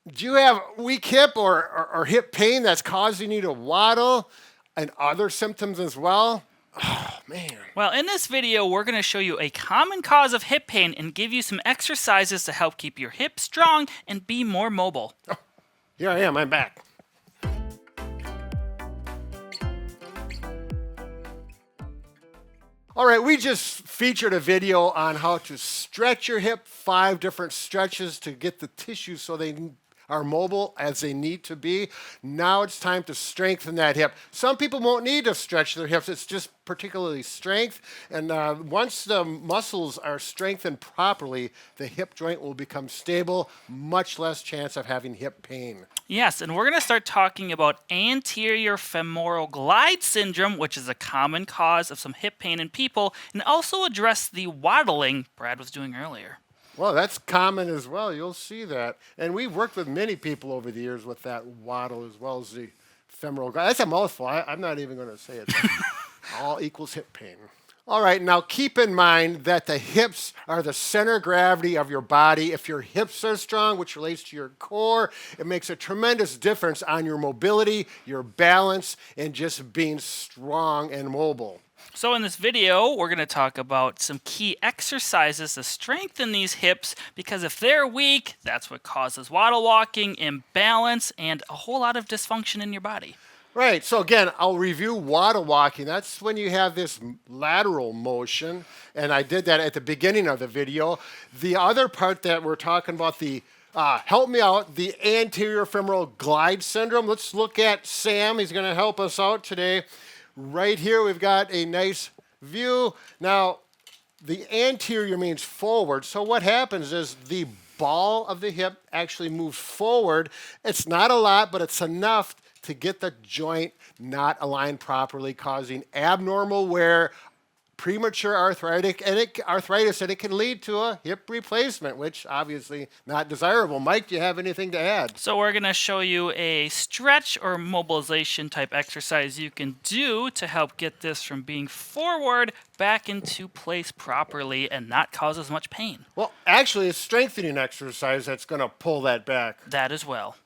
Do you have weak hip or hip pain that's causing you to waddle and other symptoms as well? Oh, man. Well, in this video, we're going to show you a common cause of hip pain and give you some exercises to help keep your hips strong and be more mobile. Here I am, I'm back. All right, we just featured a video on how to stretch your hip, 5 different stretches to get the tissues so they are mobile as they need to be. Now it's time to strengthen that hip. Some people won't need to stretch their hips, it's just particularly strength. And once the muscles are strengthened properly, the hip joint will become stable, much less chance of having hip pain. Yes, and we're going to start talking about anterior femoral glide syndrome, which is a common cause of some hip pain in people, and also address the waddling Brad was doing earlier. Well, that's common as well. You'll see that. And we've worked with many people over the years with that waddle as well as the femoral glide. That's a mouthful. I'm not even going to say it. All equals hip pain. All right, now keep in mind that the hips are the center of gravity of your body. If your hips are strong, which relates to your core, it makes a tremendous difference on your mobility, your balance, and just being strong and mobile. So in this video, we're going to talk about some key exercises to strengthen these hips because if they're weak, that's what causes waddle walking, imbalance, and a whole lot of dysfunction in your body. Right, so again, I'll review waddle walking. That's when you have this lateral motion, and I did that at the beginning of the video. The other part that we're talking about, help me out, the anterior femoral glide syndrome. Let's look at Sam. He's going to help us out today. Right here, we've got a nice view. Now, the anterior means forward, so what happens is the ball of the hip actually moves forward. It's not a lot, but it's enough to get the joint not aligned properly, causing abnormal wear, premature arthritis, and it can lead to a hip replacement, which obviously not desirable. Mike, do you have anything to add? So we're going to show you a stretch or mobilization type exercise you can do to help get this from being forward back into place properly and not cause as much pain. Well, actually, it's strengthening exercise that's going to pull that back. That as well.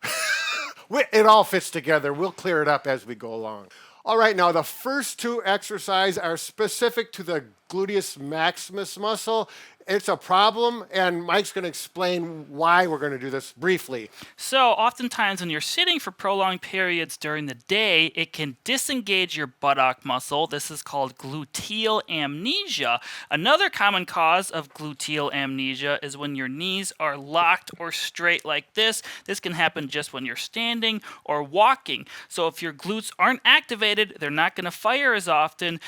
It all fits together. We'll clear it up as we go along. All right, now the first 2 exercises are specific to the Gluteus Maximus muscle. It's a problem, and Mike's going to explain why we're going to do this briefly. So oftentimes when you're sitting for prolonged periods during the day, it can disengage your buttock muscle. This is called gluteal amnesia. Another common cause of gluteal amnesia is when your knees are locked or straight like this. This can happen just when you're standing or walking. So if your glutes aren't activated, they're not going to fire as often.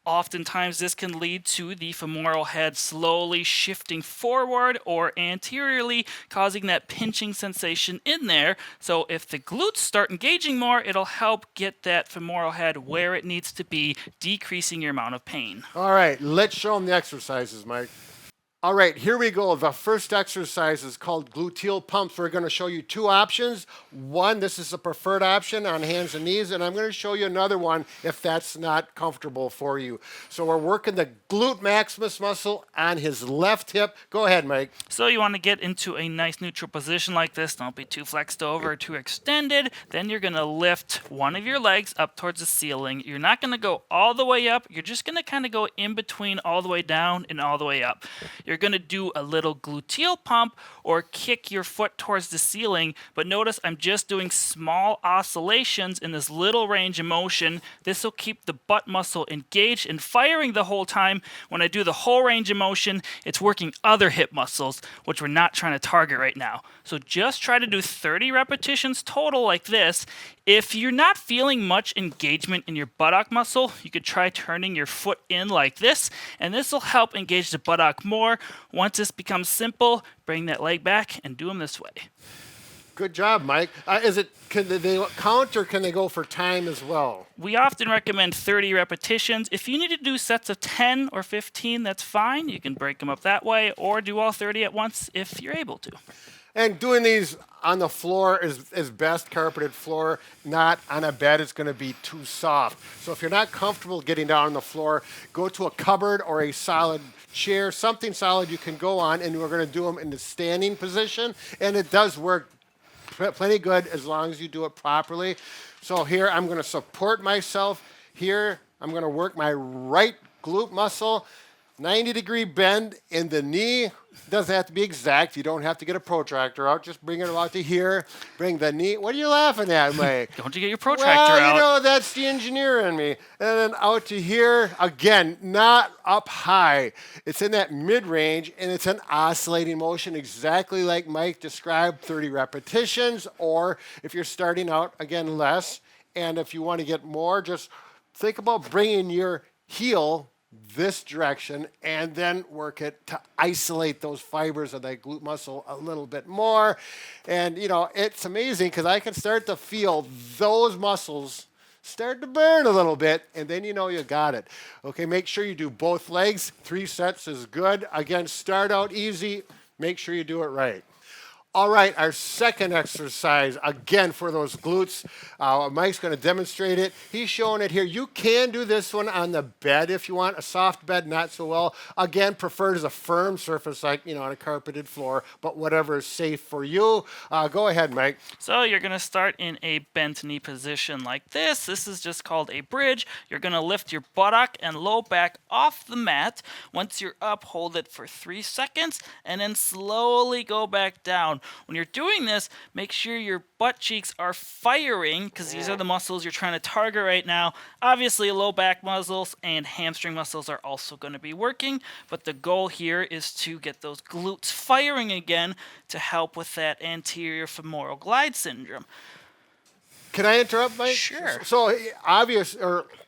Oftentimes, this can lead to the femoral head slowly shifting forward or anteriorly, causing that pinching sensation in there. So if the glutes start engaging more, it'll help get that femoral head where it needs to be, decreasing your amount of pain. All right, let's show them the exercises, Mike. All right, here we go. The first exercise is called gluteal pumps. We're going to show you 2 options. One, this is the preferred option on hands and knees, and I'm going to show you another one if that's not comfortable for you. So we're working the glute maximus muscle on his left hip. Go ahead, Mike. So you want to get into a nice neutral position like this. Don't be too flexed over or too extended. Then you're going to lift one of your legs up towards the ceiling. You're not going to go all the way up. You're just going to kind of go in between all the way down and all the way up. You're going to do a little gluteal pump or kick your foot towards the ceiling, but notice I'm just doing small oscillations in this little range of motion. This will keep the butt muscle engaged and firing the whole time. When I do the whole range of motion, it's working other hip muscles, which we're not trying to target right now. So just try to do 30 repetitions total like this. If you're not feeling much engagement in your buttock muscle, you could try turning your foot in like this, and this will help engage the buttock more. Once this becomes simple, bring that leg back and do them this way. Good job, Mike. Can they count or can they go for time as well? We often recommend 30 repetitions. If you need to do sets of 10 or 15, that's fine. You can break them up that way or do all 30 at once if you're able to. And doing these on the floor is best, carpeted floor, not on a bed. It's going to be too soft. So if you're not comfortable getting down on the floor, go to a cupboard or a solid chair, something solid you can go on, and we're going to do them in the standing position. And it does work plenty good as long as you do it properly. So here I'm going to support myself. Here I'm going to work my right glute muscle. 90-degree bend in the knee. Doesn't have to be exact. You don't have to get a protractor out. Just bring it out to here. Bring the knee. What are you laughing at, Mike? Don't you get your protractor well, out. you know, that's the engineer in me. And then out to here. Again, not up high. It's in that mid-range, and it's an oscillating motion, exactly like Mike described, 30 repetitions. Or if you're starting out, again, less. And if you want to get more, just think about bringing your heel this direction and then work it to isolate those fibers of that glute muscle a little bit more. And, you know, it's amazing because I can start to feel those muscles start to burn a little bit, and then you know you got it. Okay, make sure you do both legs. 3 sets is good. Again, start out easy. Make sure you do it right. All right, our second exercise, again, for those glutes. Mike's going to demonstrate it. He's showing it here. You can do this one on the bed if you want. A soft bed, not so well. Again, preferred as a firm surface, like, you know, on a carpeted floor, but whatever is safe for you. Go ahead, Mike. So you're going to start in a bent knee position like this. This is just called a bridge. You're going to lift your buttock and low back off the mat. Once you're up, hold it for 3 seconds, and then slowly go back down. When you're doing this, make sure your butt cheeks are firing because these are the muscles you're trying to target right now. Obviously, low back muscles and hamstring muscles are also going to be working, but the goal here is to get those glutes firing again to help with that anterior femoral glide syndrome. Can I interrupt, Mike? Sure. So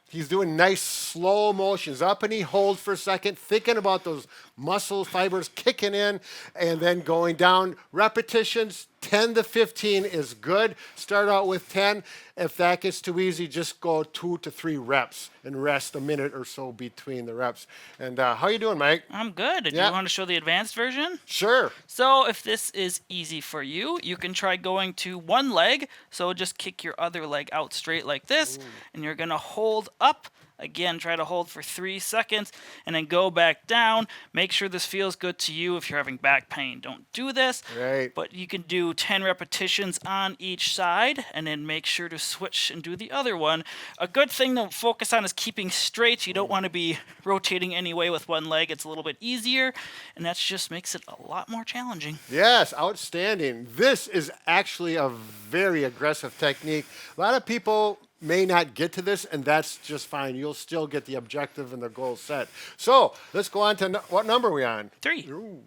he's doing nice slow motions. Up and he holds for a second, thinking about those muscle fibers kicking in and then going down. Repetitions, 10 to 15 is good. Start out with 10. If that gets too easy, just go 2 to 3 reps and rest a minute or so between the reps. And how you doing, Mike? I'm good. Do you want to show the advanced version? Sure. So if this is easy for you, you can try going to one leg. So just kick your other leg out straight like this, and you're going to hold up. Again, try to hold for 3 seconds and then go back down. Make sure this feels good to you. If you're having back pain, don't do this. Right. But you can do 10 repetitions on each side and then make sure to switch and do the other one. A good thing to focus on is keeping straight. You don't want to be rotating anyway with one leg. It's a little bit easier, and that just makes it a lot more challenging. Yes, outstanding. This is actually a very aggressive technique. A lot of people may not get to this, and that's just fine. You'll still get the objective and the goal set. So let's go on to what number are we on? 3. Ooh.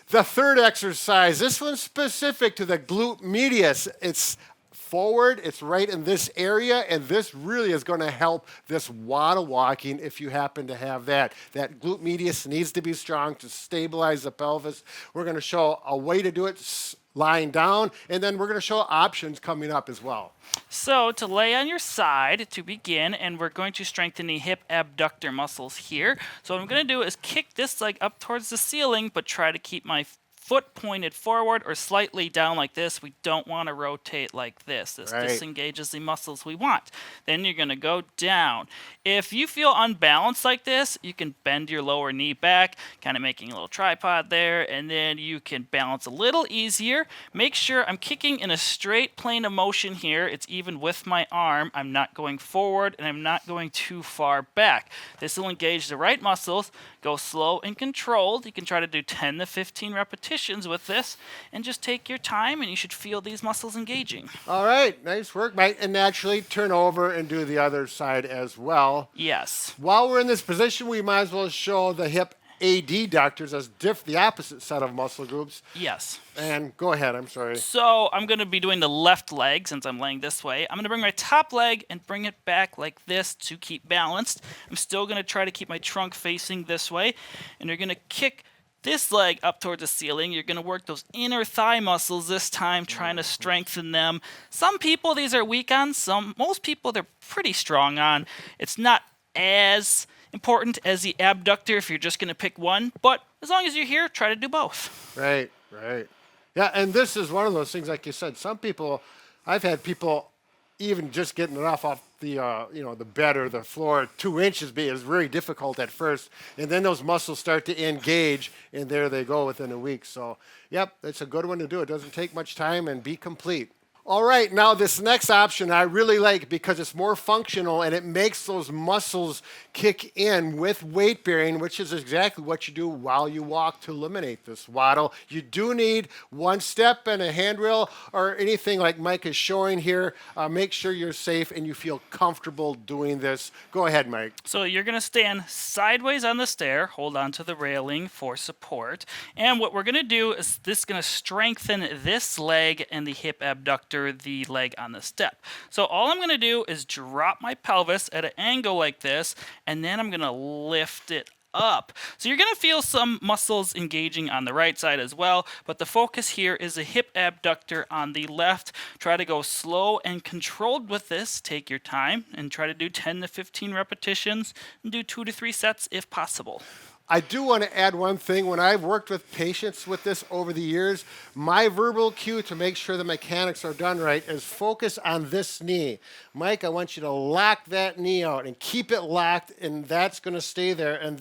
The third exercise, this one's specific to the glute medius. It's forward, it's right in this area, and this really is going to help this waddle walking if you happen to have that. That glute medius needs to be strong to stabilize the pelvis. We're going to show a way to do it lying down, and then we're going to show options coming up as well. So to lay on your side to begin, and we're going to strengthen the hip abductor muscles here. So what I'm going to do is kick this leg up towards the ceiling, but try to keep my foot pointed forward or slightly down like this. We don't want to rotate like this. This disengages the muscles we want. Then you're going to go down. If you feel unbalanced like this, you can bend your lower knee back, kind of making a little tripod there, and then you can balance a little easier. Make sure I'm kicking in a straight plane of motion here. It's even with my arm. I'm not going forward, and I'm not going too far back. This will engage the right muscles. Go slow and controlled. You can try to do 10 to 15 repetitions with this, and just take your time, and you should feel these muscles engaging. All right, nice work, Mike. And naturally, turn over and do the other side as well. Yes. While we're in this position, we might as well show the hip adductors as the opposite set of muscle groups. Yes. And go ahead, I'm sorry. So I'm going to be doing the left leg since I'm laying this way. I'm going to bring my top leg and bring it back like this to keep balanced. I'm still going to try to keep my trunk facing this way. And you're going to kick this leg up towards the ceiling. You're going to work those inner thigh muscles this time, trying to strengthen them. Some people, these are weak on. Most people, they're pretty strong on. It's not as important as the abductor if you're just going to pick one. But as long as you're here, try to do both. Right, right. Yeah, and this is one of those things, like you said, some people, I've had people even just getting it off the the bed or the floor 2 inches is very difficult at first, and then those muscles start to engage, and there they go within a week. So, yep, it's a good one to do. It doesn't take much time and be complete. All right, now this next option I really like because it's more functional and it makes those muscles kick in with weight bearing, which is exactly what you do while you walk to eliminate this waddle. You do need one step and a handrail or anything like Mike is showing here. Make sure you're safe and you feel comfortable doing this. Go ahead, Mike. So you're going to stand sideways on the stair, hold on to the railing for support. And what we're going to do is this is going to strengthen this leg and the hip abductor, the leg on the step. So all I'm going to do is drop my pelvis at an angle like this, and then I'm going to lift it up. So you're going to feel some muscles engaging on the right side as well, but the focus here is a hip abductor on the left. Try to go slow and controlled with this. Take your time and try to do 10 to 15 repetitions and do 2 to 3 sets if possible. I do want to add one thing. When I've worked with patients with this over the years, my verbal cue to make sure the mechanics are done right is focus on this knee. Mike, I want you to lock that knee out and keep it locked, and that's going to stay there. And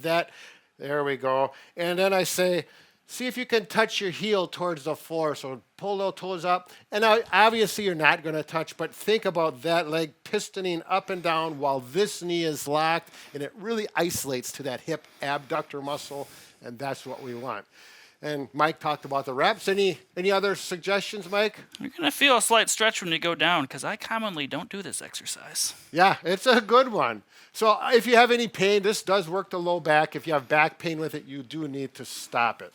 there we go. And then I say, see if you can touch your heel towards the floor. So pull those toes up. And now, obviously, you're not going to touch, but think about that leg pistoning up and down while this knee is locked, and it really isolates to that hip abductor muscle, and that's what we want. And Mike talked about the reps. Any other suggestions, Mike? You're going to feel a slight stretch when you go down because I commonly don't do this exercise. Yeah, it's a good one. So if you have any pain, this does work the low back. If you have back pain with it, you do need to stop it.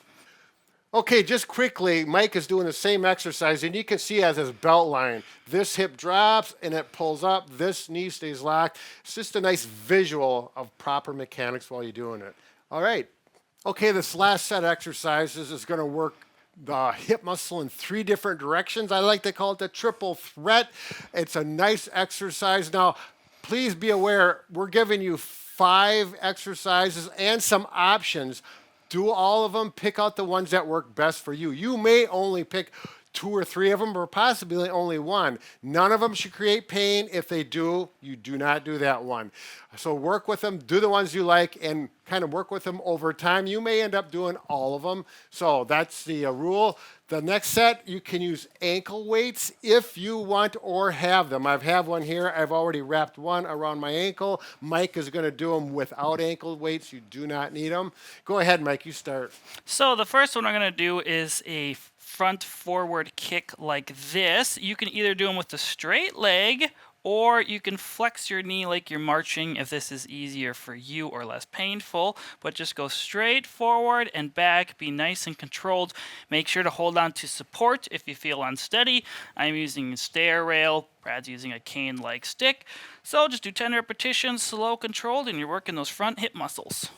Okay, just quickly, Mike is doing the same exercise, and you can see as his belt line, this hip drops and it pulls up, this knee stays locked. It's just a nice visual of proper mechanics while you're doing it. All right. Okay, this last set of exercises is going to work the hip muscle in 3 different directions. I like to call it the triple threat. It's a nice exercise. Now, please be aware, we're giving you 5 exercises and some options. Do all of them. Pick out the ones that work best for you. You may only pick 2 or 3 of them, or possibly only 1. None of them should create pain. If they do, you do not do that one. So work with them. Do the ones you like and kind of work with them over time. You may end up doing all of them. So that's the rule. The next set, you can use ankle weights if you want or have them. I have one here. I've already wrapped one around my ankle. Mike is going to do them without ankle weights. You do not need them. Go ahead, Mike. You start. So the first one I'm going to do is a front forward kick like this. You can either do them with the straight leg, or you can flex your knee like you're marching if this is easier for you or less painful. But just go straight forward and back. Be nice and controlled. Make sure to hold on to support if you feel unsteady. I'm using a stair rail. Brad's using a cane-like stick. So just do 10 repetitions, slow, controlled, and you're working those front hip muscles.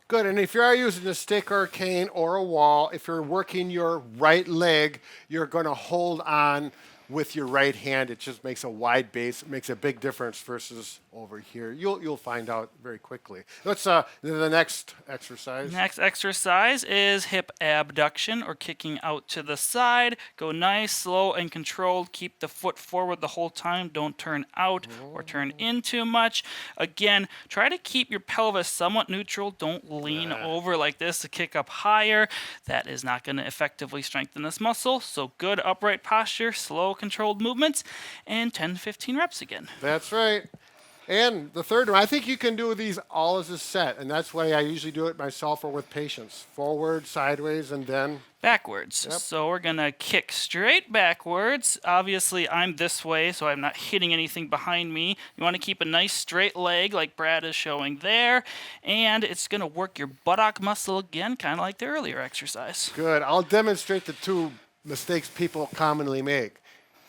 Good, and if you are using a stick or a cane or a wall, if you're working your right leg, you're going to hold on with your right hand. It just makes a wide base. It makes a big difference versus over here. You'll find out very quickly. Let's the next exercise. Next exercise is hip abduction, or kicking out to the side. Go nice, slow, and controlled. Keep the foot forward the whole time. Don't turn out or turn in too much. Again, try to keep your pelvis somewhat neutral. Don't lean over like this to kick up higher. That is not going to effectively strengthen this muscle. So good upright posture, slow, controlled movements, and 10 to 15 reps again. That's right. And the third one, I think you can do these all as a set, and that's why I usually do it myself or with patients. Forward, sideways, and then backwards. Yep. So we're going to kick straight backwards. Obviously, I'm this way, so I'm not hitting anything behind me. You want to keep a nice straight leg like Brad is showing there, and it's going to work your buttock muscle again, kind of like the earlier exercise. Good. I'll demonstrate the 2 mistakes people commonly make.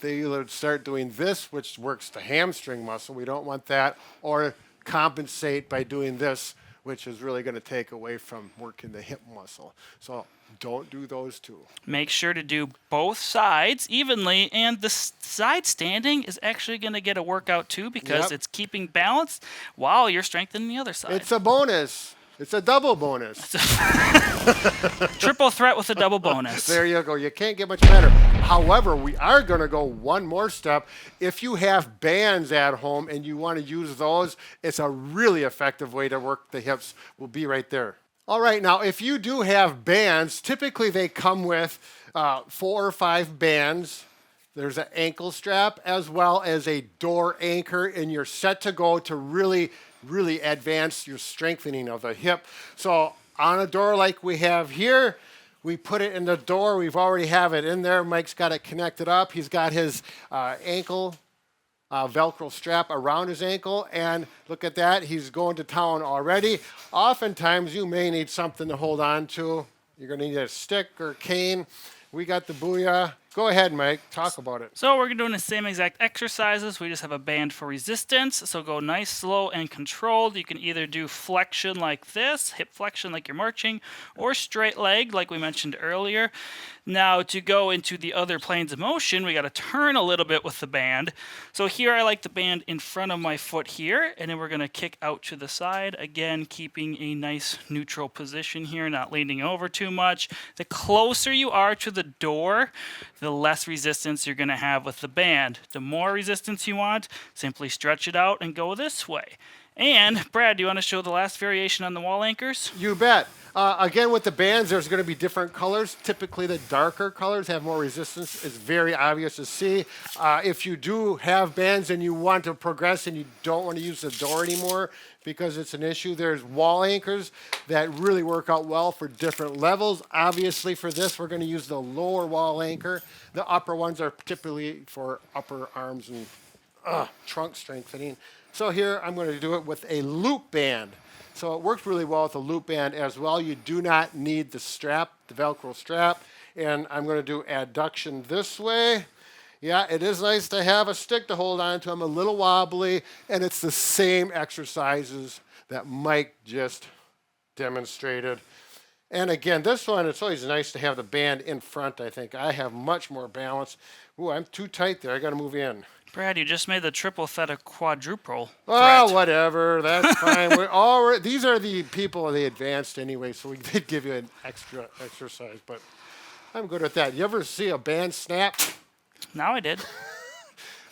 They either start doing this, which works the hamstring muscle. We don't want that. Or compensate by doing this, which is really going to take away from working the hip muscle. So don't do those 2. Make sure to do both sides evenly, and the side standing is actually going to get a workout too, because it's keeping balance while you're strengthening the other side. It's a bonus. It's a double bonus. Triple threat with a double bonus. There you go. You can't get much better. However, we are going to go one more step. If you have bands at home and you want to use those, it's a really effective way to work the hips. We'll be right there. All right, now if you do have bands, typically they come with 4 or 5 bands. There's an ankle strap as well as a door anchor, and you're set to go to really advance your strengthening of the hip. So on a door like we have here, we put it in the door. We've already have it in there. Mike's got it connected up. He's got his ankle Velcro strap around his ankle, and look at that. He's going to town already. Oftentimes you may need something to hold on to. You're going to need a stick or cane. We got the Booyah. Go ahead, Mike. Talk about it. So we're doing the same exact exercises. We just have a band for resistance. So go nice, slow, and controlled. You can either do flexion like this, hip flexion like you're marching, or straight leg like we mentioned earlier. Now to go into the other planes of motion, we got to turn a little bit with the band. So here I like the band in front of my foot here, and then we're going to kick out to the side. Again, keeping a nice neutral position here, not leaning over too much. The closer you are to the door, the less resistance you're going to have with the band. The more resistance you want, simply stretch it out and go this way. And, Brad, do you want to show the last variation on the wall anchors? You bet. Again, with the bands, there's going to be different colors. Typically, the darker colors have more resistance. It's very obvious to see. If you do have bands and you want to progress and you don't want to use the door anymore because it's an issue, there's wall anchors that really work out well for different levels. Obviously, for this, we're going to use the lower wall anchor. The upper ones are typically for upper arms and trunk strengthening. So here, I'm going to do it with a loop band. So it works really well with a loop band as well. You do not need the strap, the Velcro strap. And I'm going to do adduction this way. Yeah, it is nice to have a stick to hold on to. I'm a little wobbly, and it's the same exercises that Mike just demonstrated. And again, this one, it's always nice to have the band in front, I think. I have much more balance. Ooh, I'm too tight there. I got to move in. Brad, you just made the triple threat a quadruple Oh, threat. whatever. That's fine. These are the people, the advanced anyway, so we did give you an extra exercise, but I'm good at that. You ever see a band snap? Now I did.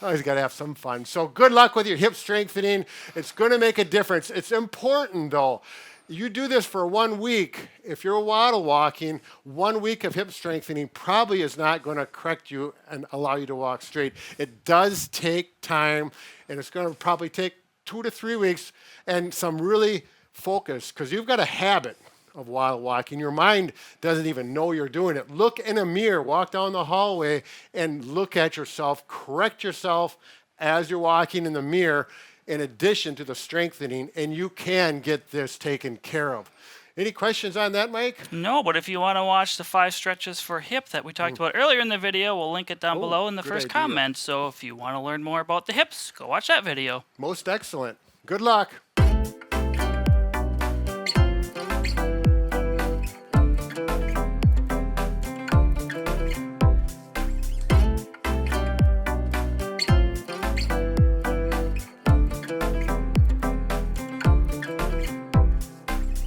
Always got to have some fun. So good luck with your hip strengthening. It's going to make a difference. It's important, though. You do this for 1 week. If you're waddle walking, 1 week of hip strengthening probably is not going to correct you and allow you to walk straight. It does take time, and it's going to probably take 2 to 3 weeks and some really focus, because you've got a habit of waddle walking. Your mind doesn't even know you're doing it. Look in a mirror, walk down the hallway, and look at yourself. Correct yourself as you're walking in the mirror, in addition to the strengthening, and you can get this taken care of. Any questions on that, Mike? No, but if you want to watch the 5 stretches for hip that we talked about earlier in the video, we'll link it down below in the first comment. So if you want to learn more about the hips, go watch that video. Most excellent. Good luck.